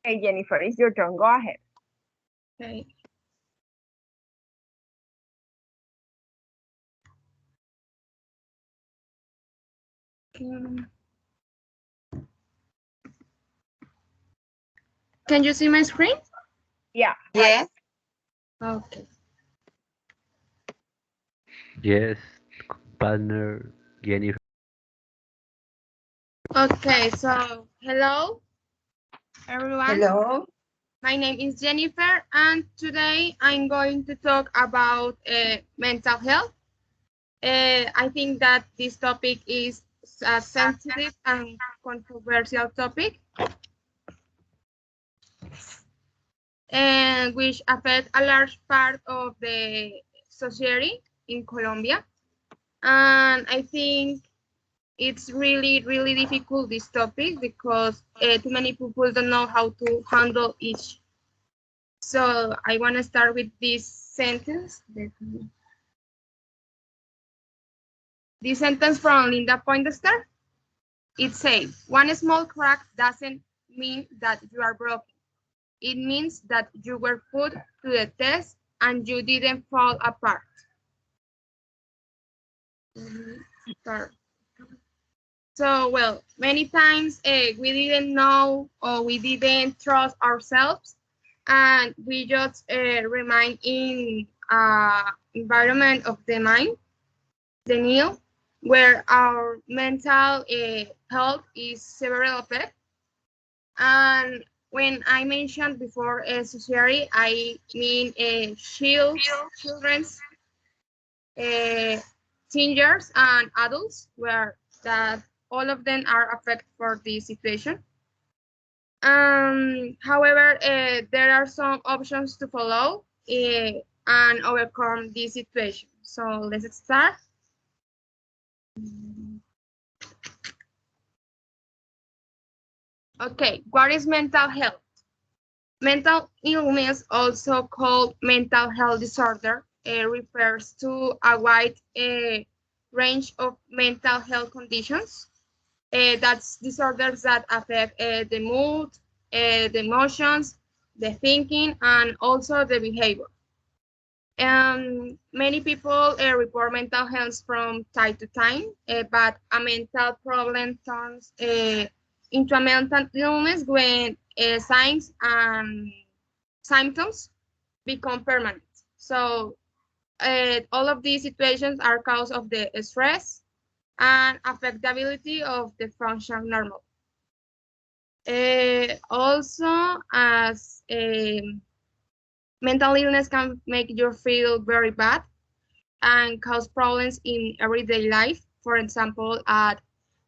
Okay, Jennifer, it's your turn. Go ahead. Okay. Um, Can you see my screen? Yeah, right. Yes. Okay. Yes, partner Jennifer. Okay, so hello, everyone. Hello. My name is Jennifer, and today I'm going to talk about mental health. I think that this topic is a sensitive and controversial topic, and which affect a large part of the society in Colombia. And I think it's really, really difficult, this topic, because too many people don't know how to handle each. So I want to start with this sentence. This sentence from Linda Poindexter. It says, one small crack doesn't mean that you are broken. It means that you were put to the test and you didn't fall apart. So, well, many times we didn't know or we didn't trust ourselves, and we just remain in environment of the mind, the new, where our mental health is several affected. And when I mentioned before society, I mean children's, uh, teenagers, and adults, where that all of them are affected for this situation. However, there are some options to follow and overcome this situation. So let's start. Okay, what is mental health? Mental illness, also called mental health disorder, refers to a wide range of mental health conditions. That's disorders that affect the mood, the emotions, the thinking, and also the behavior. Many people report mental health from time to time, but a mental problem turns into a mental illness when signs and symptoms become permanent. So all of these situations are cause of the stress and affect the ability of the function normal. Also, as mental illness can make you feel very bad and cause problems in everyday life, for example, at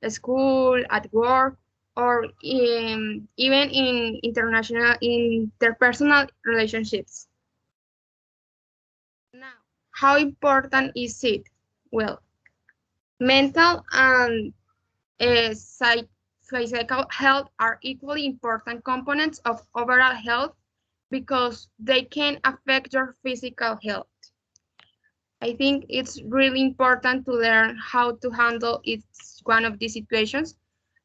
school, at work, or even in international interpersonal relationships. Now, how important is it? Well, mental and physical health are equally important components of overall health because they can affect your physical health. I think it's really important to learn how to handle each one of these situations.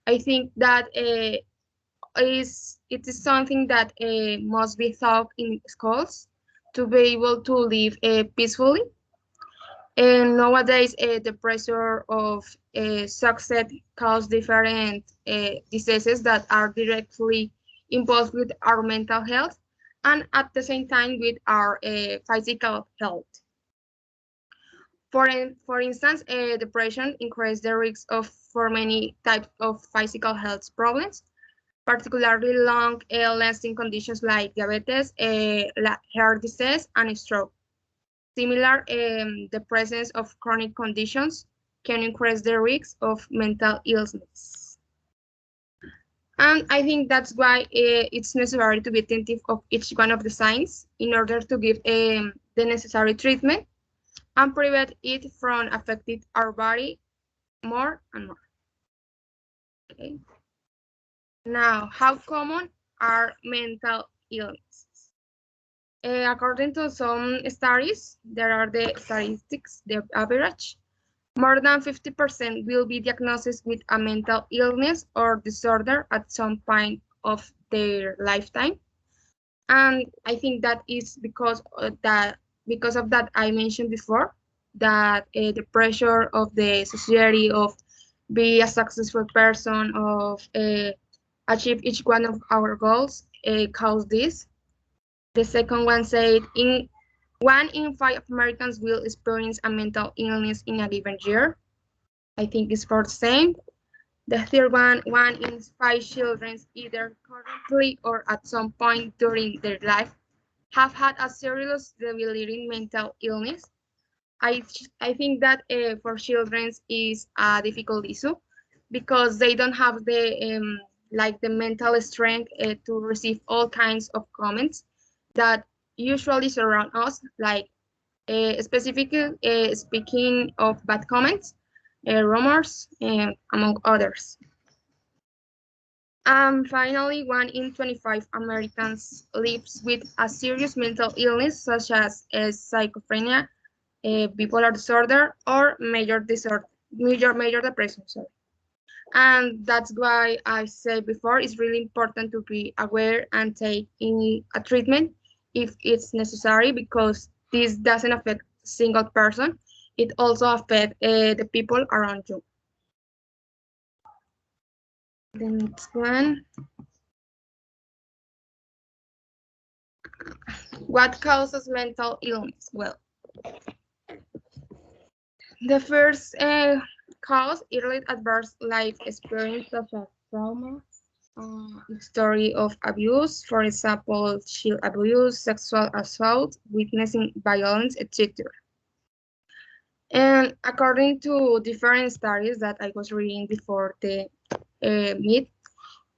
I think that it is something that must be taught in schools to be able to live peacefully. And nowadays, the pressure of success cause different diseases that are directly involved with our mental health and at the same time with our physical health. For instance, depression increases the risk of for many types of physical health problems, particularly long lasting conditions like diabetes, heart disease, and stroke. Similar, the presence of chronic conditions can increase the risk of mental illness. And I think that's why it's necessary to be attentive of each one of the signs in order to give the necessary treatment and prevent it from affecting our body more and more. Okay. Now, how common are mental illnesses? According to some studies, there are the statistics, the average. More than 50% will be diagnosed with a mental illness or disorder at some point of their lifetime. And I think that is because of that I mentioned before that the pressure of the society of be a successful person, of achieve each one of our goals cause this. The second one said, in 1 in 5 Americans will experience a mental illness in a given year. I think it's for the same. The third one in 5 children, either currently or at some point during their life, have had a serious debilitating mental illness. I think that for children is a difficult issue because they don't have the mental strength to receive all kinds of comments that usually surround us, like specifically speaking of bad comments, rumors, among others. Finally, 1 in 25 Americans lives with a serious mental illness such as schizophrenia, bipolar disorder, or major depression. Sorry. And that's why I said before, it's really important to be aware and take in a treatment if it's necessary, because this doesn't affect a single person. It also affects the people around you. The next one. What causes mental illness? Well, the first cause early adverse life experience such as trauma, story of abuse, for example, child abuse, sexual assault, witnessing violence, etc. And according to different studies that I was reading before the meet,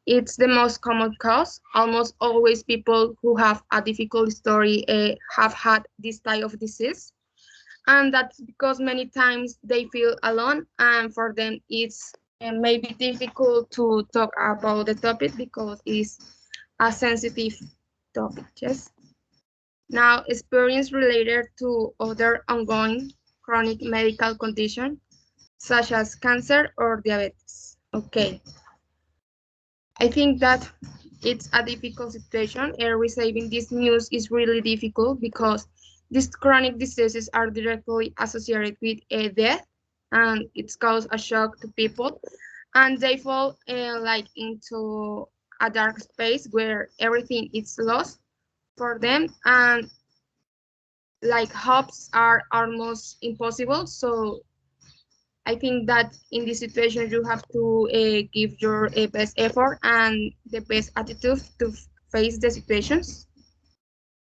it's the most common cause. Almost always people who have a difficult story have had this type of disease. And that's because many times they feel alone, and for them it's maybe difficult to talk about the topic because it's a sensitive topic. Yes. Now, experience related to other ongoing chronic medical conditions such as cancer or diabetes. Okay. I think that it's a difficult situation, and receiving this news is really difficult because these chronic diseases are directly associated with death, and it's caused a shock to people, and they fall like into a dark space where everything is lost for them, and like hopes are almost impossible. So I think that in this situation you have to give your best effort and the best attitude to face the situations.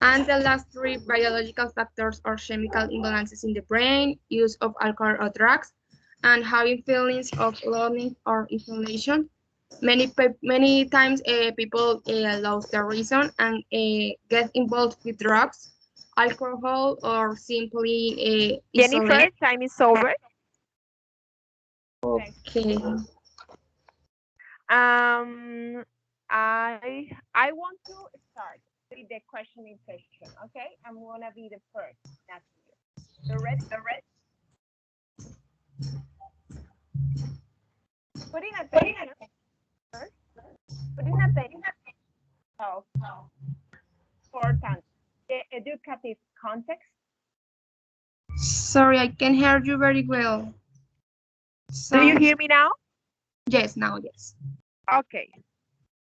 And the last three, biological factors or chemical imbalances in the brain, use of alcohol or drugs, and having feelings of loneliness or isolation. Many times people lose their reason and get involved with drugs, alcohol, or simply Jennifer, isolate. time is over. Okay. I want to start with the questioning session. Okay, I'm gonna be the first. That's you. The rest. Putting attention first. Putting attention. So important. The educative context. Sorry, I can hear you very well. Do you hear me now? Yes, now yes. Okay,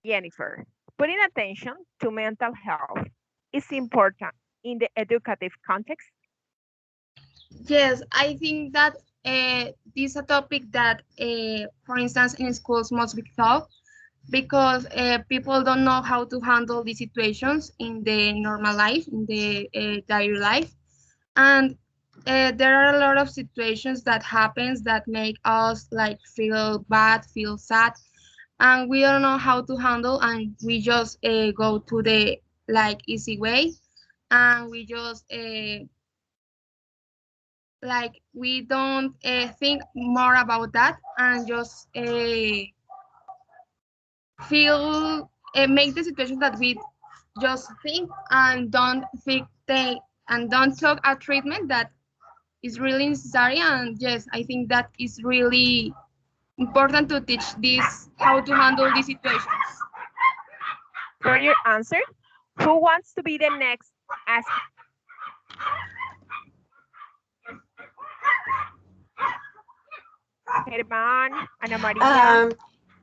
Jennifer. Putting attention to mental health is important in the educative context. Yes, I think that this is a topic that, for instance, in schools must be taught because people don't know how to handle these situations in the normal life, in the daily life. And there are a lot of situations that happens that make us like feel bad, feel sad, and we don't know how to handle, and we just go to the like easy way, and we just like we don't think more about that, and just feel make the situation that we just think and don't think they and don't talk a treatment that is really necessary. And yes, I think that is really important to teach this how to handle these situations. for your answer. Who wants to be the next? Ask Germán, Ana Maria. Um,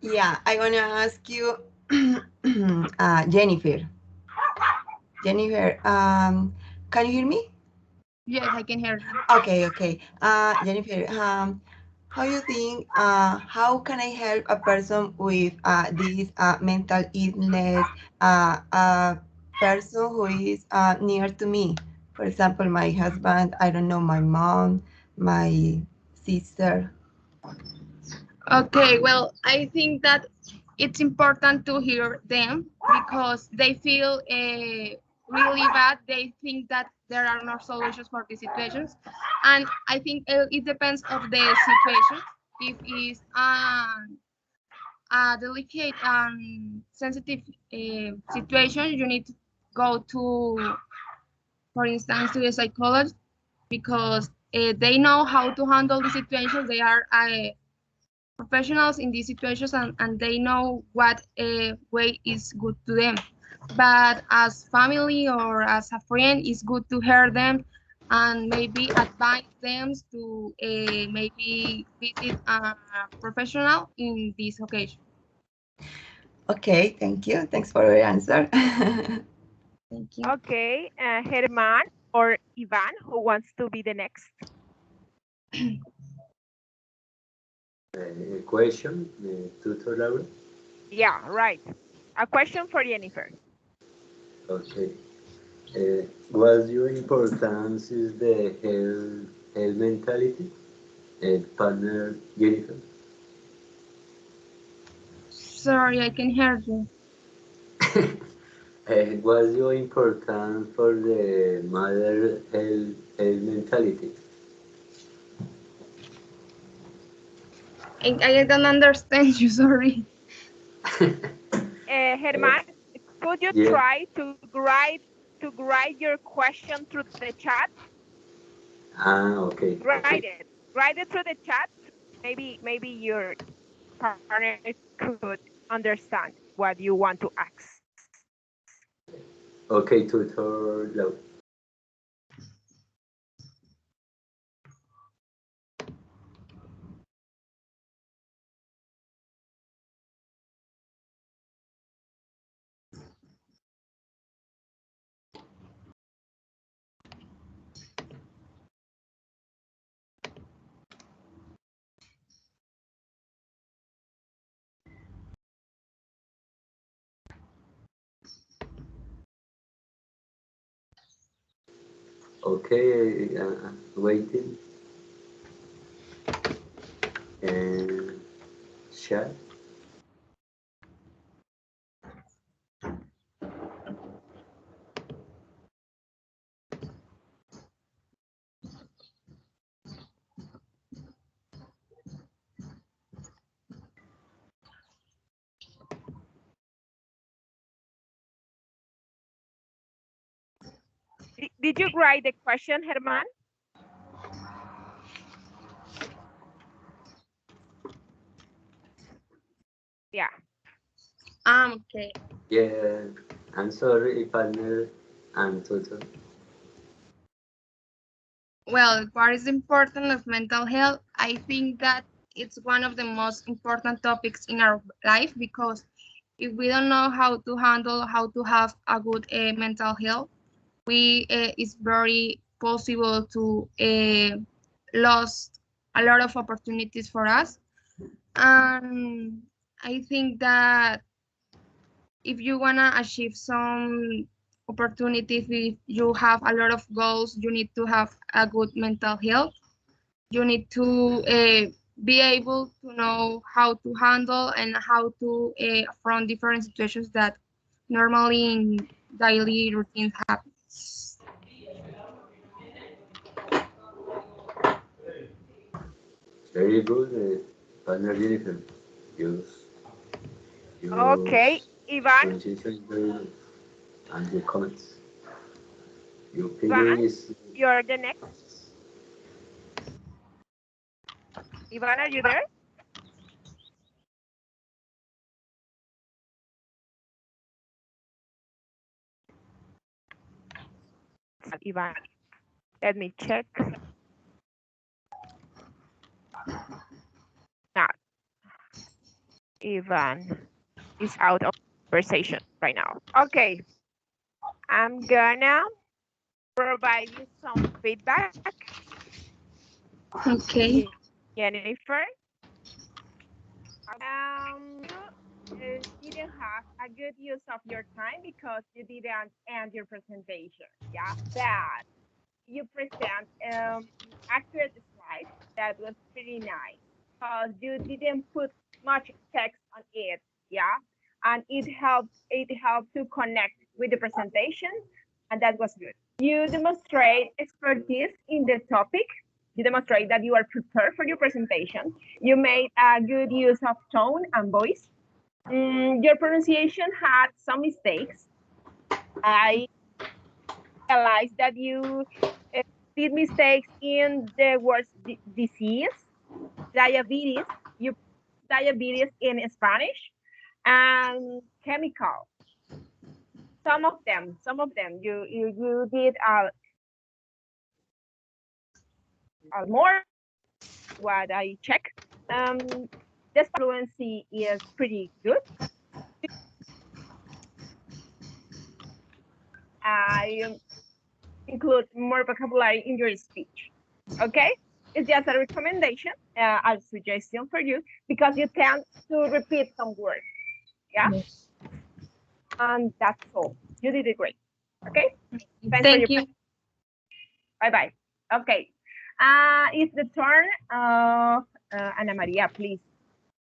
yeah, I want to ask you, Jennifer. Jennifer, can you hear me? Yes, I can hear you. Okay, okay. Jennifer, how you think, how can I help a person with this mental illness, a person who is near to me? For example, my husband, I don't know, my mom, my sister. Okay, well, I think that it's important to hear them because they feel really bad. They think that there are no solutions for these situations, and I think it depends of the situation. If it's a delicate and sensitive situation, you need to go to, for instance, to a psychologist because they know how to handle the situations. They are professionals in these situations, and they know what way is good to them. But as family or as a friend, it's good to hear them and maybe advise them to maybe visit a professional in this occasion. Okay, thank you. Thanks for your answer. Thank you. Okay, Germán or Ivan, who wants to be the next? Question, tutor Laura. Yeah, right. A question for Jennifer. Okay. What's your importance is the health mentality? Partner Jennifer. Sorry, I can hear you. What's your importance for the mother health mentality? I don't understand you. Sorry. Uh, Germán, could you yeah. try to write your question through the chat? Ah, okay, Write okay, it. Write it through the chat. Maybe your partner could understand what you want to ask. okay, tutor Laura. Okay, waiting and chat. Did you write the question, Germán? Yeah. Okay. Yeah, I'm sorry, partner and tutor. Well, what is important of mental health? I think that it's one of the most important topics in our life because if we don't know how to handle, how to have a good mental health, we it's very possible to lose a lot of opportunities for us. And I think that if you wanna achieve some opportunities, if you have a lot of goals, you need to have a good mental health. You need to be able to know how to handle and how to front different situations that normally in daily routine happen. Very good, partner Jennifer. Use Okay, use Ivan. pronunciation is very good. And your comments. Your Ivan, opinion is you're the next. Ivan, are you there? Ivan. Let me check. Now, Ivan is out of conversation right now. Okay, I'm gonna provide you some feedback. Okay. Jennifer, you didn't have a good use of your time because you didn't end your presentation. Yeah, but you present accurate slides that was pretty nice because you didn't put much text on it. Yeah, and it helped to connect with the presentation, and that was good. You demonstrate expertise in the topic. You demonstrate that you are prepared for your presentation. You made a good use of tone and voice. Your pronunciation had some mistakes. I realized that you uh, did mistakes in the words disease, diabetes. You put diabetes in Spanish, and chemical. Some of them. You did more. What I check. The fluency is pretty good. I include more vocabulary in your speech. Okay? It's just a recommendation, a suggestion for you because you tend to repeat some words. Yeah? And that's all. You did it great. Okay? Thanks for Thank your you. bye-bye. Okay. It's the turn of Ana Maria, please.